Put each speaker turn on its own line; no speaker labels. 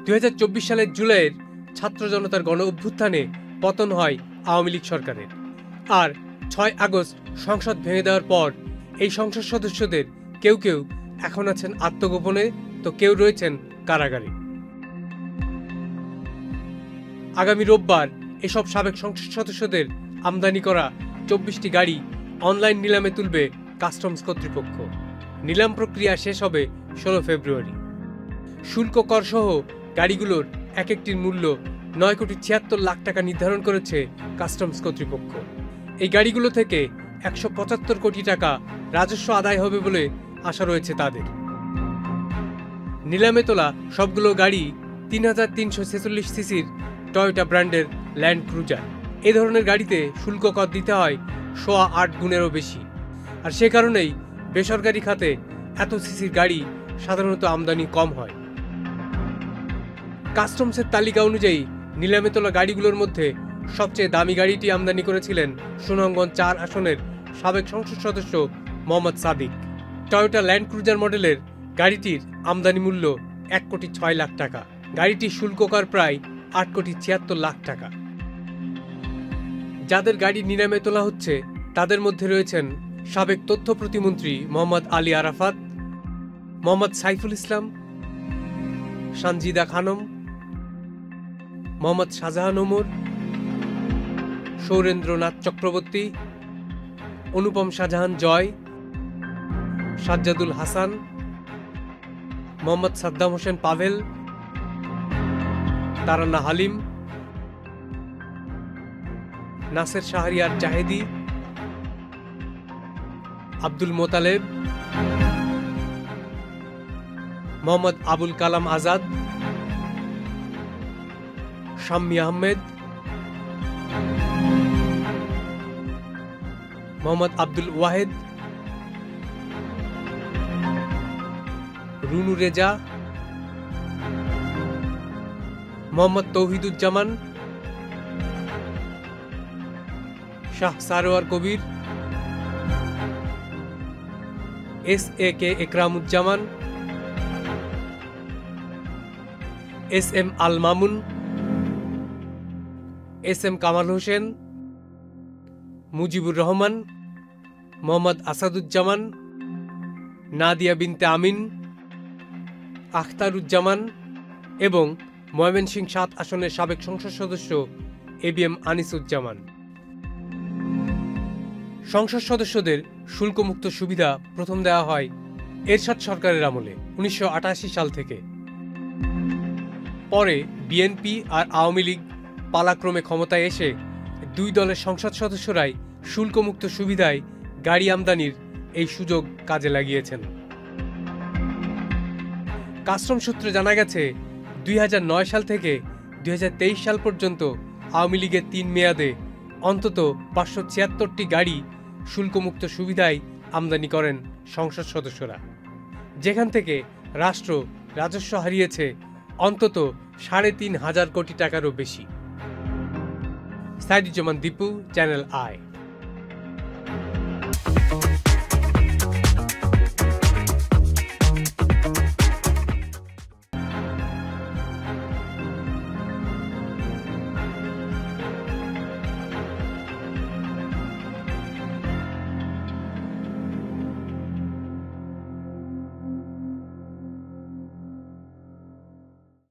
2024 সালের জুলাইয়ের ছাত্র জনতার গণ অভ্যুত্থানে পতন হয় আওয়ামী লীগ সরকারের। আর 6 আগস্ট সংসদ ভেঙে দেওয়ার পর এই সংসদ সদস্যদের কেউ কেউ এখন আছেন আত্মগোপনে, তো কেউ রয়েছেন কারাগারে। আগামী রোববার এসব সাবেক সংসদ সদস্যদের আমদানি করা 24টি গাড়ি অনলাইন নিলামে তুলবে কাস্টমস কর্তৃপক্ষ। নিলাম প্রক্রিয়া শেষ হবে 16 ফেব্রুয়ারি। শুল্ক কর সহ গাড়িগুলোর এক একটির মূল্য 9,76,00,000 টাকা নির্ধারণ করেছে কাস্টমস কর্তৃপক্ষ। এই গাড়িগুলো থেকে 175 কোটি টাকা রাজস্ব আদায় হবে বলে আশা রয়েছে তাদের। নিলামে তোলা সবগুলো গাড়ি 3346 সিসির টয়োটা ব্র্যান্ডের ল্যান্ড ক্রুজার। এ ধরনের গাড়িতে শুল্ক কর দিতে হয় 8.25 গুণেরও বেশি। আর সে কারণেই বেসরকারি খাতে এত সিসির গাড়ি সাধারণত আমদানি কম হয়। কাস্টমসের তালিকা অনুযায়ী নিলামে তোলা গাড়িগুলোর মধ্যে সবচেয়ে দামি গাড়িটি আমদানি করেছিলেন সুনামগঞ্জ 4 আসনের সাবেক সংসদ সদস্য Mohammad Sadiq. Toyota Land Cruiser মডেলের গাড়িটির আমদানি মূল্য 1,06,00,000 টাকা। গাড়িটির শুল্ক কর প্রায় 8,76,00,000 টাকা। যাদের গাড়ি নিলামে তোলা হচ্ছে তাদের মধ্যে রয়েছেন সাবেক তথ্য প্রতিমন্ত্রী মোহাম্মদ আলী আরাফাত, মোহাম্মদ সাইফুল ইসলাম, সানজিদা খানম, মোহাম্মদ শাহজাহান ওমর, সৌরেন্দ্রনাথ চক্রবর্তী, অনুপম শাহজাহান জয়, সাজ্জাদুল হাসান, মোহাম্মদ সাদ্দাম হোসেন পাভেল, তারান্না হালিম, নাসের শাহরিয়ার জাহেদি, আব্দুল মোতালেব, মোহাম্মদ আবুল কালাম আজাদ, শাম্মী আহমেদ, মোহাম্মদ আব্দুল ওয়াহেদ, রুনু রেজা, মোহাম্মদ তৌহিদুজ্জামান, শাহ সারোয়ার কবির, SAK Ekramuzzaman, SM Al Mamun, SM Kamal Hossain, Mujibur Rahman, Mohammad Asaduzzaman, Nadia বিনতে আমিন, আখতারুজ্জামান এবং ময়মনসিংহ 7 আসনের সাবেক সংসদ সদস্য ABM আনিসুজ্জামান। সংসদ সদস্যদের শুল্কমুক্ত সুবিধা প্রথম দেওয়া হয় এরশাদ সরকারের আমলে 1988 সাল থেকে। পরে বিএনপি আর আওয়ামী লীগ পালাক্রমে ক্ষমতায় এসে দুই দলের সংসদ সদস্যরাই শুল্কমুক্ত সুবিধায় গাড়ি আমদানির এই সুযোগ কাজে লাগিয়েছেন। কাস্টম সূত্রে জানা গেছে 2009 সাল থেকে 2023 সাল পর্যন্ত আওয়ামী লীগের 3 মেয়াদে অন্তত 576টি গাড়ি শুল্কমুক্ত সুবিধায় আমদানি করেন সংসদ সদস্যরা, যেখান থেকে রাষ্ট্র রাজস্ব হারিয়েছে অন্তত 3,500 কোটি টাকারও বেশি। Saiduzzaman Dipu, channel I.